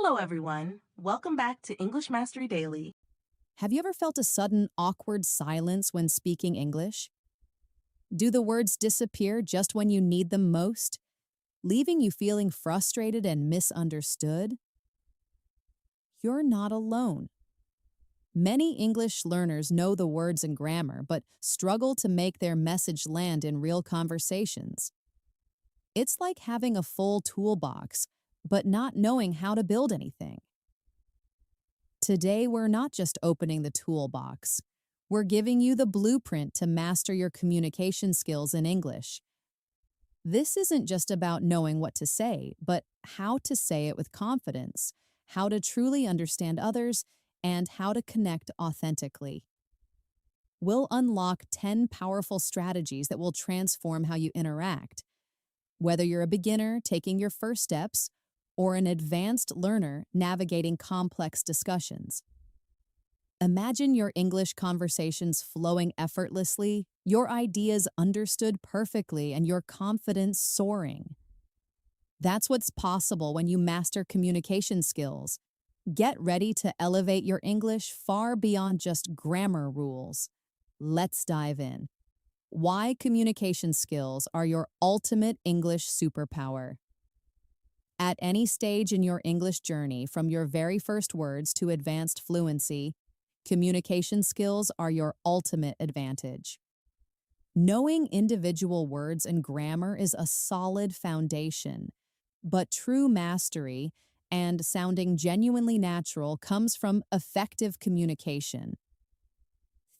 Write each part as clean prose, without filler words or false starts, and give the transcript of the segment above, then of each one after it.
Hello, everyone. Welcome back to English Mastery Daily. Have you ever felt a sudden awkward silence when speaking English? Do the words disappear just when you need them most, leaving you feeling frustrated and misunderstood? You're not alone. Many English learners know the words and grammar, but struggle to make their message land in real conversations. It's like having a full toolbox, but not knowing how to build anything. Today, we're not just opening the toolbox. We're giving you the blueprint to master your communication skills in English. This isn't just about knowing what to say, but how to say it with confidence, how to truly understand others, and how to connect authentically. We'll unlock 10 powerful strategies that will transform how you interact. Whether you're a beginner taking your first steps or an advanced learner navigating complex discussions. Imagine your English conversations flowing effortlessly, your ideas understood perfectly, and your confidence soaring. That's what's possible when you master communication skills. Get ready to elevate your English far beyond just grammar rules. Let's dive in. Why communication skills are your ultimate English superpower. At any stage in your English journey, from your very first words to advanced fluency, communication skills are your ultimate advantage. Knowing individual words and grammar is a solid foundation, but true mastery and sounding genuinely natural comes from effective communication.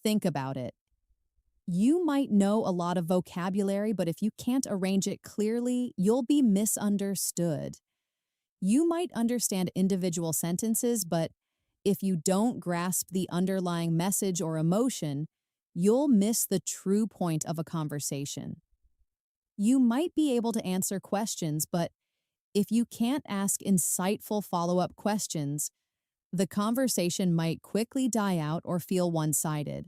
Think about it. You might know a lot of vocabulary, but if you can't arrange it clearly, you'll be misunderstood. You might understand individual sentences, but if you don't grasp the underlying message or emotion, you'll miss the true point of a conversation. You might be able to answer questions, but if you can't ask insightful follow-up questions, the conversation might quickly die out or feel one-sided.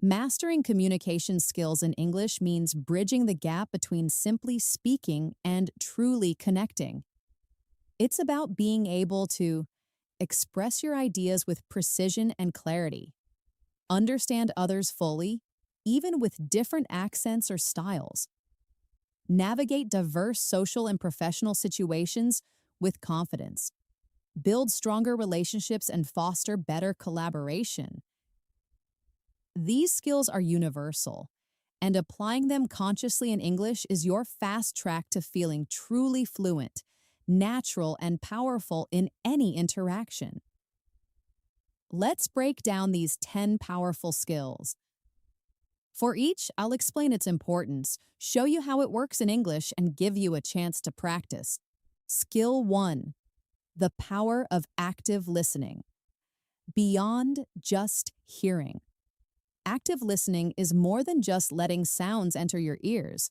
Mastering communication skills in English means bridging the gap between simply speaking and truly connecting. It's about being able to express your ideas with precision and clarity, understand others fully, even with different accents or styles, navigate diverse social and professional situations with confidence, build stronger relationships, and foster better collaboration. These skills are universal, and applying them consciously in English is your fast track to feeling truly fluent, natural, and powerful in any interaction. Let's break down these 10 powerful skills. For each, I'll explain its importance, show you how it works in English, and give you a chance to practice. Skill 1. The power of active listening. Beyond just hearing. Active listening is more than just letting sounds enter your ears.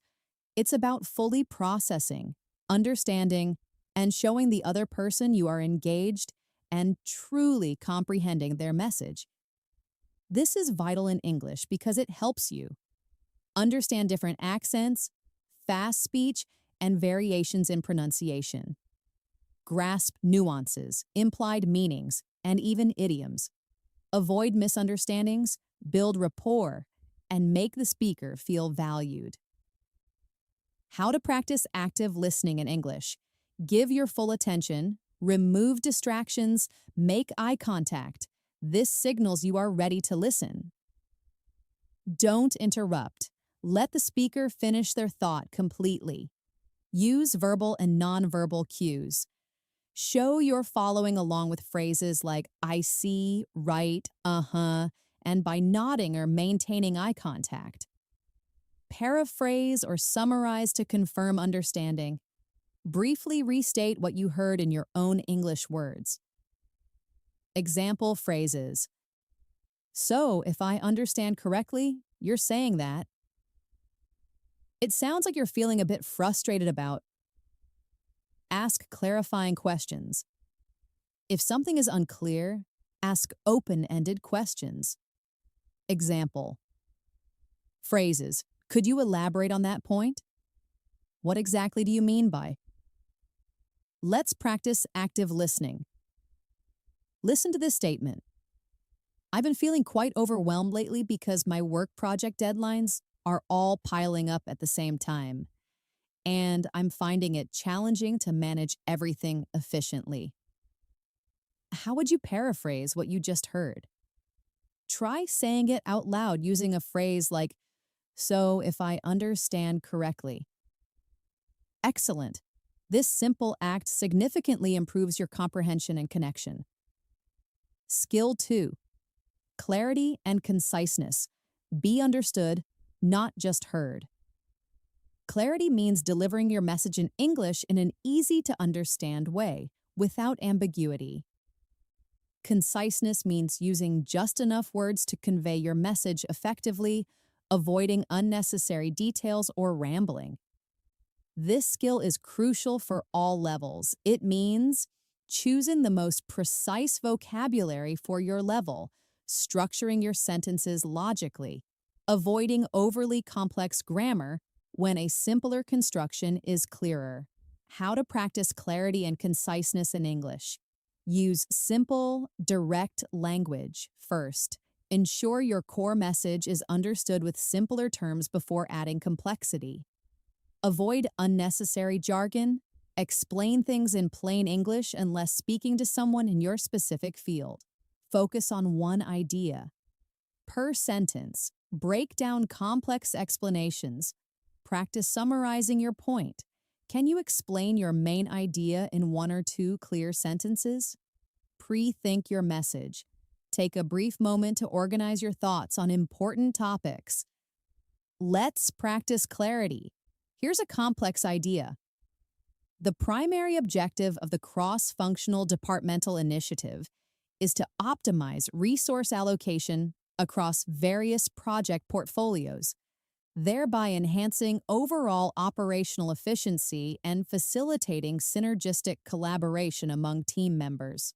It's about fully processing, understanding, and showing the other person you are engaged and truly comprehending their message. This is vital in English because it helps you understand different accents, fast speech, and variations in pronunciation. Grasp nuances, implied meanings, and even idioms. Avoid misunderstandings, build rapport, and make the speaker feel valued. How to practice active listening in English. Give your full attention, remove distractions, make eye contact. This signals you are ready to listen. Don't interrupt. Let the speaker finish their thought completely. Use verbal and nonverbal cues. Show you're following along with phrases like I see, right, and by nodding or maintaining eye contact. Paraphrase or summarize to confirm understanding. Briefly restate what you heard in your own English words. Example phrases. So, if I understand correctly, you're saying that. It sounds like you're feeling a bit frustrated about. Ask clarifying questions. If something is unclear, ask open-ended questions. Example. Phrases. Could you elaborate on that point? What exactly do you mean by? Let's practice active listening. Listen to this statement. I've been feeling quite overwhelmed lately because my work project deadlines are all piling up at the same time, and I'm finding it challenging to manage everything efficiently. How would you paraphrase what you just heard? Try saying it out loud using a phrase like, "So, if I understand correctly." Excellent. This simple act significantly improves your comprehension and connection. Skill 2. Clarity and conciseness. Be understood, not just heard. Clarity means delivering your message in English in an easy-to-understand way, without ambiguity. Conciseness means using just enough words to convey your message effectively, avoiding unnecessary details or rambling. This skill is crucial for all levels. It means choosing the most precise vocabulary for your level, structuring your sentences logically, avoiding overly complex grammar when a simpler construction is clearer. How to practice clarity and conciseness in English. Use simple, direct language first. Ensure your core message is understood with simpler terms before adding complexity. Avoid unnecessary jargon. Explain things in plain English unless speaking to someone in your specific field. Focus on one idea. Per sentence, break down complex explanations. Practice summarizing your point. Can you explain your main idea in 1 or 2 clear sentences? Pre-think your message. Take a brief moment to organize your thoughts on important topics. Let's practice clarity. Here's a complex idea. The primary objective of the cross-functional departmental initiative is to optimize resource allocation across various project portfolios, thereby enhancing overall operational efficiency and facilitating synergistic collaboration among team members.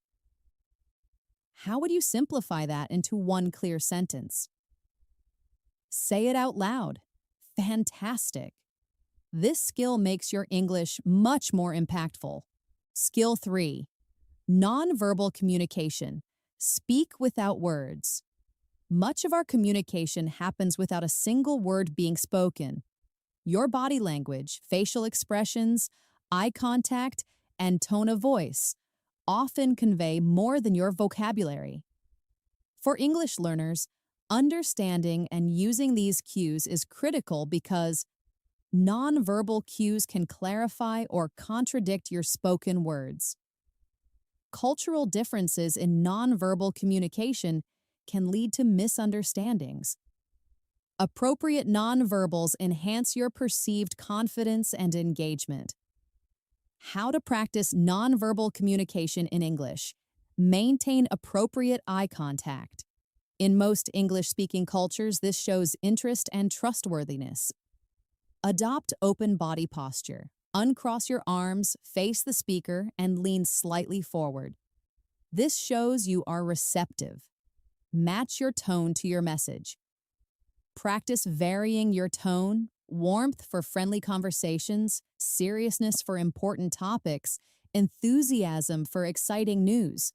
How would you simplify that into one clear sentence? Say it out loud. Fantastic. This skill makes your English much more impactful. Skill 3. Nonverbal communication. Speak without words. Much of our communication happens without a single word being spoken. Your body language, facial expressions, eye contact, and tone of voice often convey more than your vocabulary. For English learners, understanding and using these cues is critical because nonverbal cues can clarify or contradict your spoken words. Cultural differences in nonverbal communication can lead to misunderstandings. Appropriate nonverbals enhance your perceived confidence and engagement. How to practice nonverbal communication in English. Maintain appropriate eye contact. In most English-speaking cultures, this shows interest and trustworthiness. Adopt open body posture. Uncross your arms, face the speaker, and lean slightly forward. This shows you are receptive. Match your tone to your message. Practice varying your tone, warmth for friendly conversations, seriousness for important topics, enthusiasm for exciting news.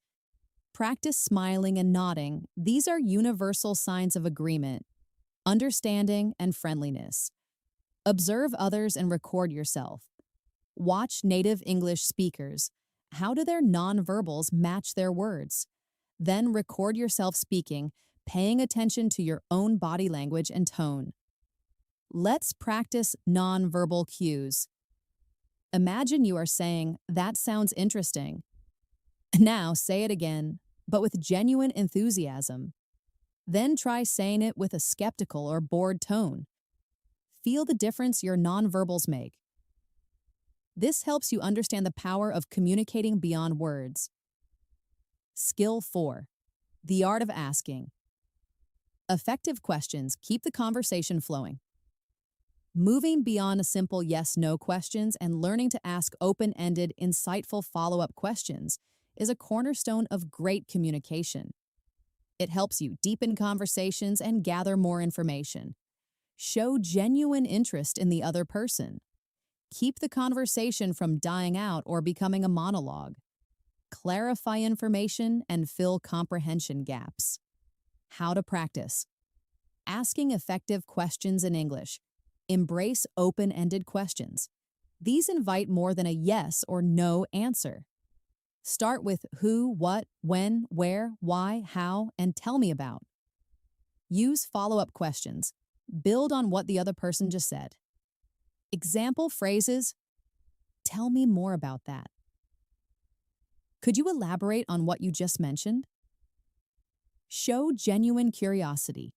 Practice smiling and nodding. These are universal signs of agreement, understanding, and friendliness. Observe others and record yourself. Watch native English speakers. How do their nonverbals match their words? Then record yourself speaking, paying attention to your own body language and tone. Let's practice nonverbal cues. Imagine you are saying, "That sounds interesting." Now say it again, but with genuine enthusiasm. Then try saying it with a skeptical or bored tone. Feel the difference your nonverbals make. This helps you understand the power of communicating beyond words. Skill 4. The art of asking. Effective questions keep the conversation flowing. Moving beyond a simple yes-no questions and learning to ask open-ended, insightful follow-up questions is a cornerstone of great communication. It helps you deepen conversations and gather more information. Show genuine interest in the other person. Keep the conversation from dying out or becoming a monologue. Clarify information and fill comprehension gaps. How to practice. Asking effective questions in English. Embrace open-ended questions. These invite more than a yes or no answer. Start with who, what, when, where, why, how, and tell me about. Use follow-up questions. Build on what the other person just said. Example phrases: tell me more about that. Could you elaborate on what you just mentioned? Show genuine curiosity.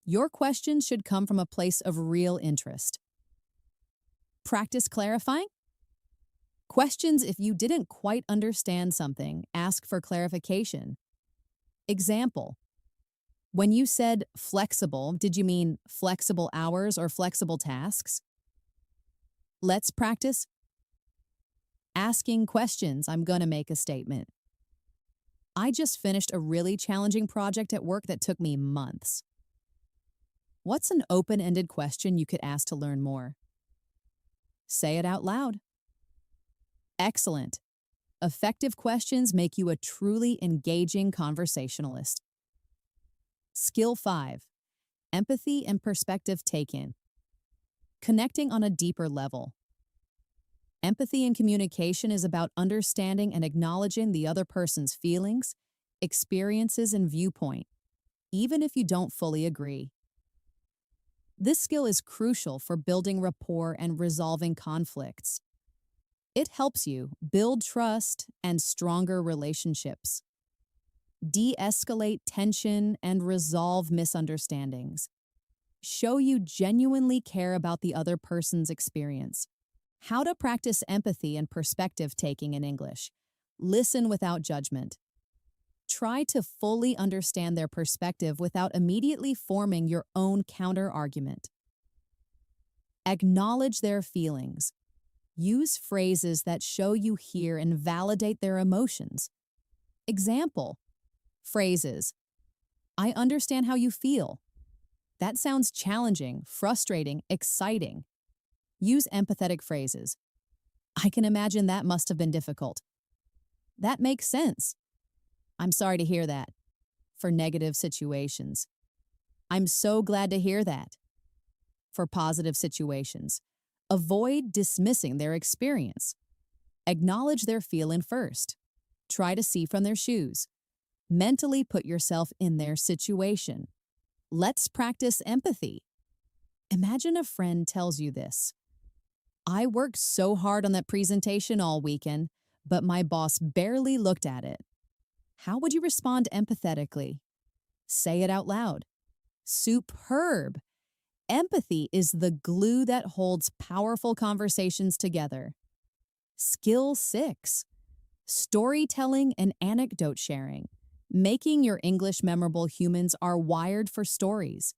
Your questions should come from a place of real interest. Practice clarifying. Questions: if you didn't quite understand something, ask for clarification. Example: when you said flexible, did you mean flexible hours or flexible tasks? Let's practice asking questions. I'm going to make a statement. I just finished a really challenging project at work that took me months. What's an open-ended question you could ask to learn more? Say it out loud. Excellent. Effective questions make you a truly engaging conversationalist. Skill 5. Empathy and perspective taken. Connecting on a deeper level. Empathy in communication is about understanding and acknowledging the other person's feelings, experiences, and viewpoint, even if you don't fully agree. This skill is crucial for building rapport and resolving conflicts. It helps you build trust and stronger relationships, de-escalate tension, and resolve misunderstandings. Show you genuinely care about the other person's experience. How to practice empathy and perspective taking in English. Listen without judgment. Try to fully understand their perspective without immediately forming your own counter-argument. Acknowledge their feelings. Use phrases that show you hear and validate their emotions. Example phrases: I understand how you feel. That sounds challenging, frustrating, exciting. Use empathetic phrases. I can imagine that must have been difficult. That makes sense. I'm sorry to hear that. For negative situations. I'm so glad to hear that. For positive situations. Avoid dismissing their experience. Acknowledge their feeling first. Try to see from their shoes. Mentally put yourself in their situation. Let's practice empathy. Imagine a friend tells you this: I worked so hard on that presentation all weekend, but my boss barely looked at it. How would you respond empathetically? Say it out loud. Superb! Empathy is the glue that holds powerful conversations together. Skill 6. Storytelling and anecdote sharing. Making your English memorable. Humans are wired for stories.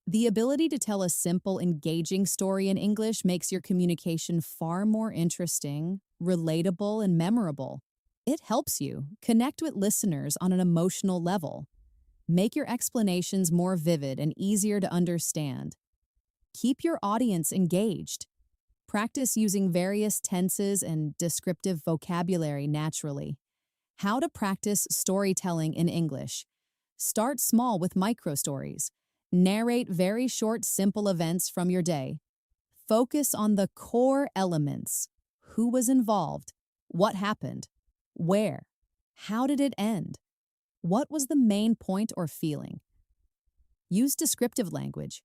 The ability to tell a simple, engaging story in English makes your communication far more interesting, relatable, and memorable. It helps you connect with listeners on an emotional level. Make your explanations more vivid and easier to understand. Keep your audience engaged. Practice using various tenses and descriptive vocabulary naturally. How to practice storytelling in English. Start small with micro-stories. Narrate very short, simple events from your day. Focus on the core elements. Who was involved? What happened? Where? How did it end? What was the main point or feeling? Use descriptive language.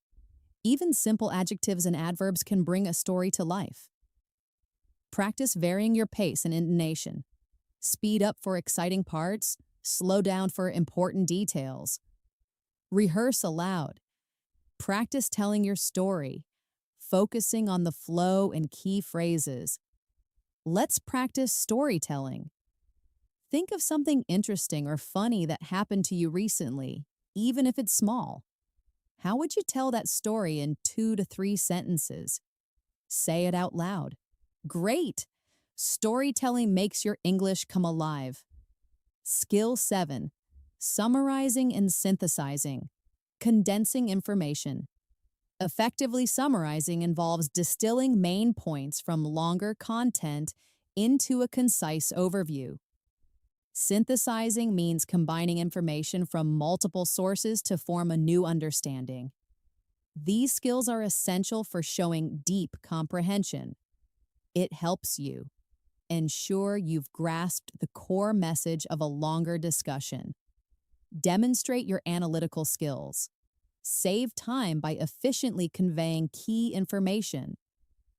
Even simple adjectives and adverbs can bring a story to life. Practice varying your pace and intonation. Speed up for exciting parts, slow down for important details. Rehearse aloud. Practice telling your story, focusing on the flow and key phrases. Let's practice storytelling. Think of something interesting or funny that happened to you recently, even if it's small. How would you tell that story in 2 to 3 sentences? Say it out loud. Great! Storytelling makes your English come alive. Skill 7. Summarizing and synthesizing. Condensing information. Effectively summarizing involves distilling main points from longer content into a concise overview. Synthesizing means combining information from multiple sources to form a new understanding. These skills are essential for showing deep comprehension. It helps you ensure you've grasped the core message of a longer discussion. Demonstrate your analytical skills. Save time by efficiently conveying key information.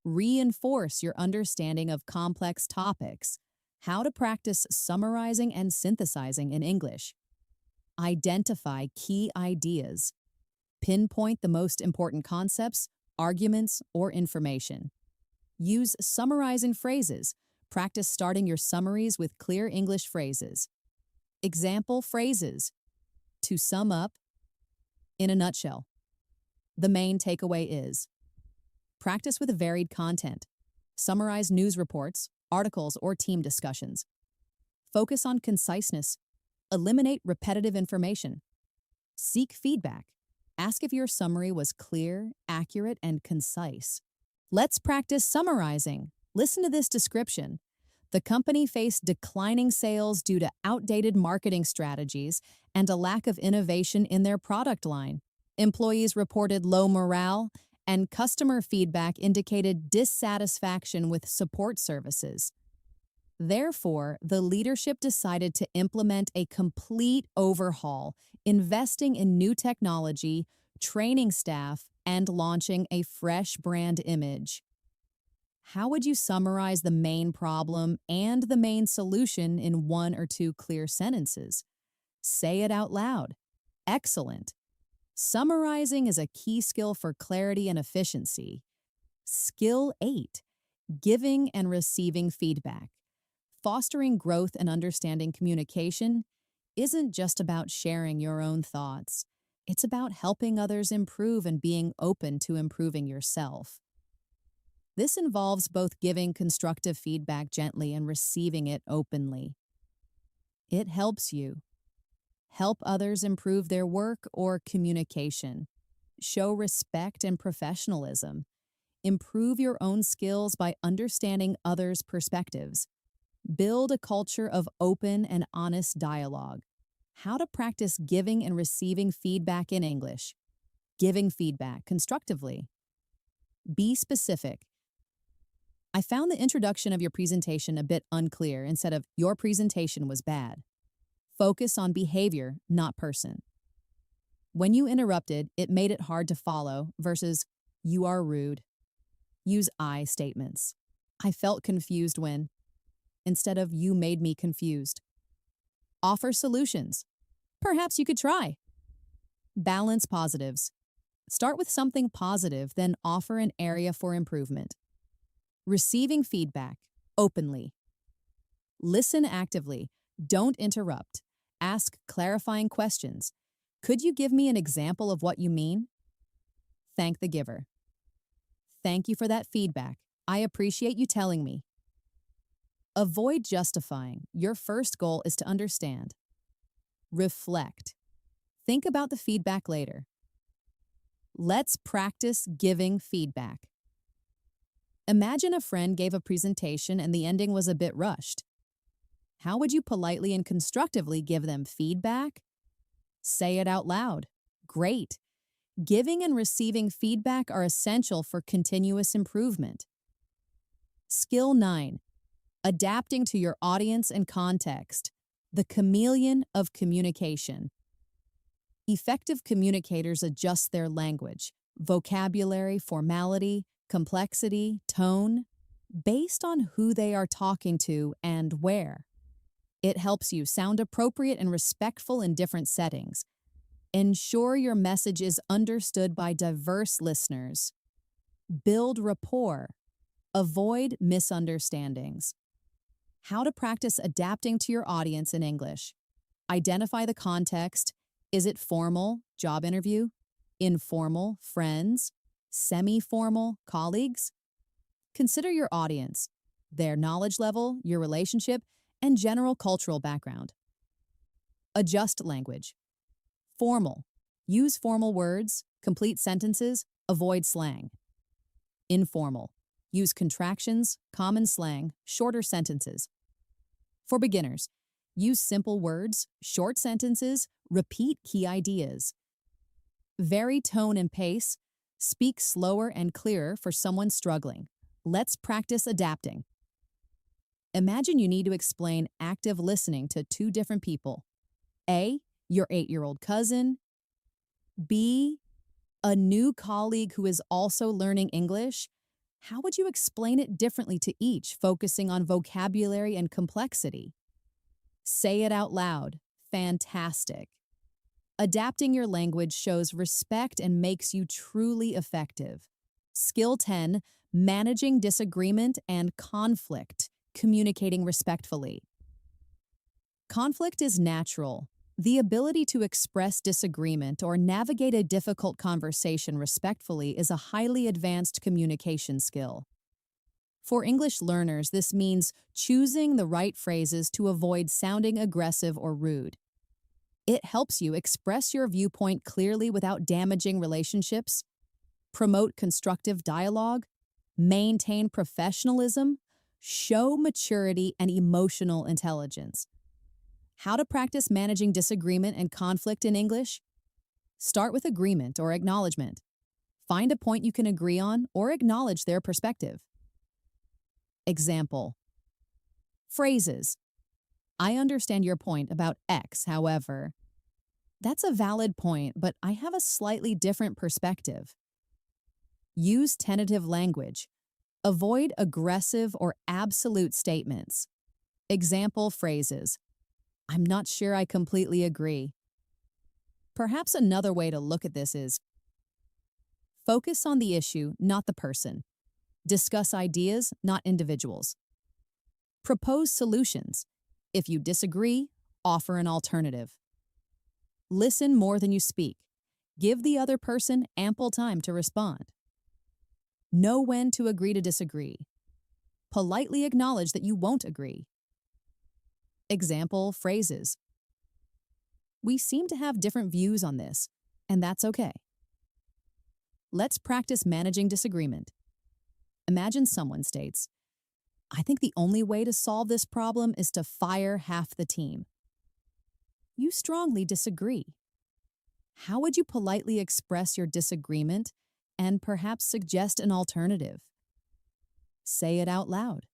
Reinforce your understanding of complex topics. How to practice summarizing and synthesizing in English. Identify key ideas. Pinpoint the most important concepts, arguments, or information. Use summarizing phrases. Practice starting your summaries with clear English phrases. Example phrases. To sum up, in a nutshell. The main takeaway is practice with varied content. Summarize news reports, articles, or team discussions. Focus on conciseness. Eliminate repetitive information. Seek feedback. Ask if your summary was clear, accurate, and concise. Let's practice summarizing. Listen to this description. The company faced declining sales due to outdated marketing strategies and a lack of innovation in their product line. Employees reported low morale, and customer feedback indicated dissatisfaction with support services. Therefore, the leadership decided to implement a complete overhaul, investing in new technology, training staff, and launching a fresh brand image. How would you summarize the main problem and the main solution in one or two clear sentences? Say it out loud. Excellent. Summarizing is a key skill for clarity and efficiency. Skill 8. Giving and receiving feedback. Fostering growth and understanding communication isn't just about sharing your own thoughts. It's about helping others improve and being open to improving yourself. This involves both giving constructive feedback gently and receiving it openly. It helps you help others improve their work or communication, show respect and professionalism, improve your own skills by understanding others' perspectives, build a culture of open and honest dialogue. How to practice giving and receiving feedback in English. Giving feedback constructively. Be specific. I found the introduction of your presentation a bit unclear instead of your presentation was bad. Focus on behavior, not person. When you interrupted, it made it hard to follow versus you are rude. Use I statements. I felt confused when, instead of you made me confused. Offer solutions. Perhaps you could try. Balance positives. Start with something positive, then offer an area for improvement. Receiving feedback openly. Listen actively. Don't interrupt. Ask clarifying questions. Could you give me an example of what you mean? Thank the giver. Thank you for that feedback. I appreciate you telling me. Avoid justifying. Your first goal is to understand. Reflect. Think about the feedback later. Let's practice giving feedback. Imagine a friend gave a presentation and the ending was a bit rushed. How would you politely and constructively give them feedback? Say it out loud. Great. Giving and receiving feedback are essential for continuous improvement. Skill 9. Adapting to your audience and context. The chameleon of communication. Effective communicators adjust their language, vocabulary, formality, complexity, tone, based on who they are talking to and where. It helps you sound appropriate and respectful in different settings. Ensure your message is understood by diverse listeners. Build rapport. Avoid misunderstandings. How to practice adapting to your audience in English. Identify the context. Is it formal, job interview? Informal, friends? Semi-formal, colleagues? Consider your audience, their knowledge level, your relationship, and general cultural background. Adjust language. Formal. Use formal words, complete sentences, Avoid slang. Informal. Use contractions, common slang, shorter sentences. For beginners, use simple words, short sentences, repeat key ideas. Vary tone and pace. Speak slower and clearer for someone struggling. Let's practice adapting. Imagine you need to explain active listening to two different people. A, your 8-year-old cousin. B, a new colleague who is also learning English. How would you explain it differently to each, focusing on vocabulary and complexity? Say it out loud. Fantastic. Adapting your language shows respect and makes you truly effective. Skill 10, managing disagreement and conflict, communicating respectfully. Conflict is natural. The ability to express disagreement or navigate a difficult conversation respectfully is a highly advanced communication skill. For English learners, this means choosing the right phrases to avoid sounding aggressive or rude. It helps you express your viewpoint clearly without damaging relationships, promote constructive dialogue, maintain professionalism, show maturity and emotional intelligence. How to practice managing disagreement and conflict in English? Start with agreement or acknowledgement. Find a point you can agree on or acknowledge their perspective. Example. Phrases. I understand your point about X, however. That's a valid point, but I have a slightly different perspective. Use tentative language. Avoid aggressive or absolute statements. Example phrases. I'm not sure I completely agree. Perhaps another way to look at this is focus on the issue, not the person. Discuss ideas, not individuals. Propose solutions. If you disagree, offer an alternative. Listen more than you speak. Give the other person ample time to respond. Know when to agree to disagree. Politely acknowledge that you won't agree. Example phrases. We seem to have different views on this, and that's okay. Let's practice managing disagreement. Imagine someone states, I think the only way to solve this problem is to fire half the team. You strongly disagree. How would you politely express your disagreement and perhaps suggest an alternative? Say it out loud.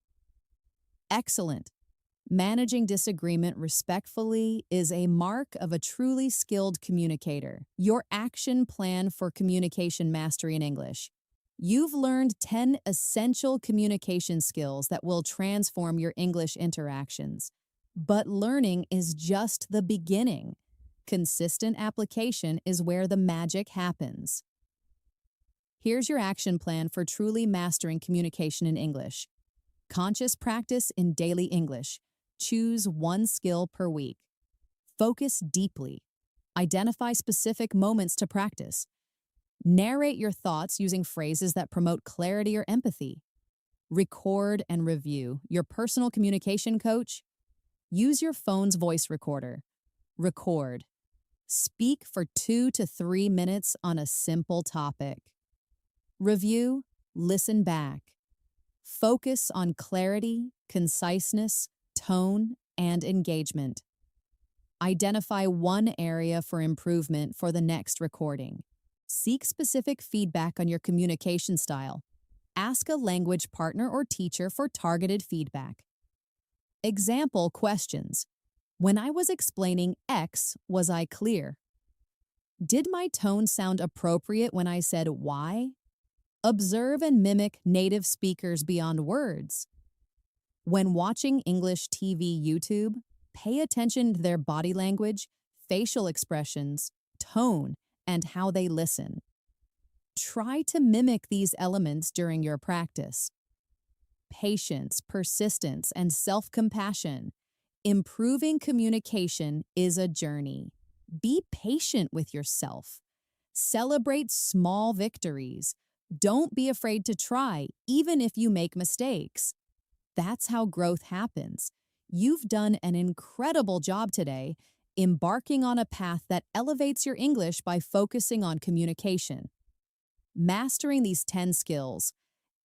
Excellent. Managing disagreement respectfully is a mark of a truly skilled communicator. Your action plan for communication mastery in English. You've learned 10 essential communication skills that will transform your English interactions. But learning is just the beginning. Consistent application is where the magic happens. Here's your action plan for truly mastering communication in English. Conscious practice in daily English. Choose one skill per week. Focus deeply. Identify specific moments to practice. Narrate your thoughts using phrases that promote clarity or empathy. Record and review. Your personal communication coach. Use your phone's voice recorder. Record. Speak for 2 to 3 minutes on a simple topic. Review. Listen back. Focus on clarity, conciseness, tone, and engagement. Identify one area for improvement for the next recording. Seek specific feedback on your communication style. Ask a language partner or teacher for targeted feedback. Example questions. When I was explaining X, was I clear? Did my tone sound appropriate when I said Y? Observe and mimic native speakers beyond words. When watching English TV YouTube, pay attention to their body language, facial expressions, tone, and how they listen. Try to mimic these elements during your practice. Patience, persistence, and self-compassion. Improving communication is a journey. Be patient with yourself. Celebrate small victories. Don't be afraid to try, even if you make mistakes. That's how growth happens. You've done an incredible job today, embarking on a path that elevates your English by focusing on communication. Mastering these 10 skills,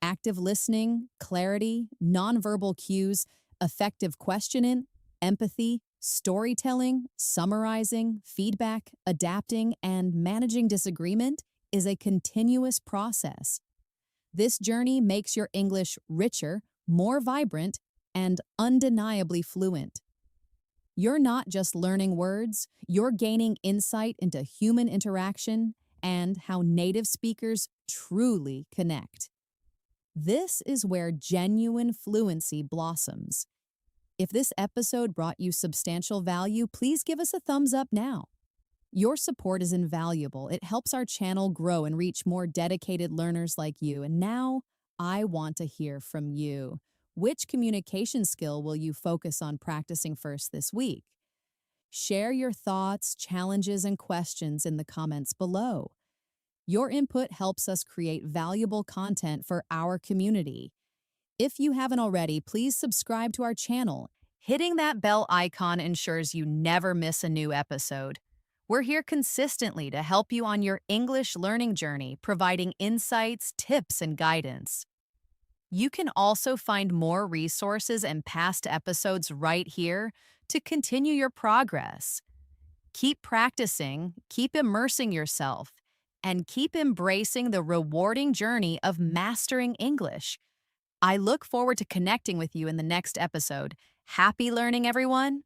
active listening, clarity, nonverbal cues, effective questioning, empathy, storytelling, summarizing, feedback, adapting, and managing disagreement, is a continuous process. This journey makes your English richer, more vibrant, and undeniably fluent. You're not just learning words, you're gaining insight into human interaction and how native speakers truly connect. This is where genuine fluency blossoms. If this episode brought you substantial value, please give us a thumbs up now. Your support is invaluable. It helps our channel grow and reach more dedicated learners like you. And now, I want to hear from you. Which communication skill will you focus on practicing first this week? Share your thoughts, challenges, and questions in the comments below. Your input helps us create valuable content for our community. If you haven't already, please subscribe to our channel. Hitting that bell icon ensures you never miss a new episode. We're here consistently to help you on your English learning journey, providing insights, tips, and guidance. You can also find more resources and past episodes right here to continue your progress. Keep practicing, keep immersing yourself, and keep embracing the rewarding journey of mastering English. I look forward to connecting with you in the next episode. Happy learning, everyone!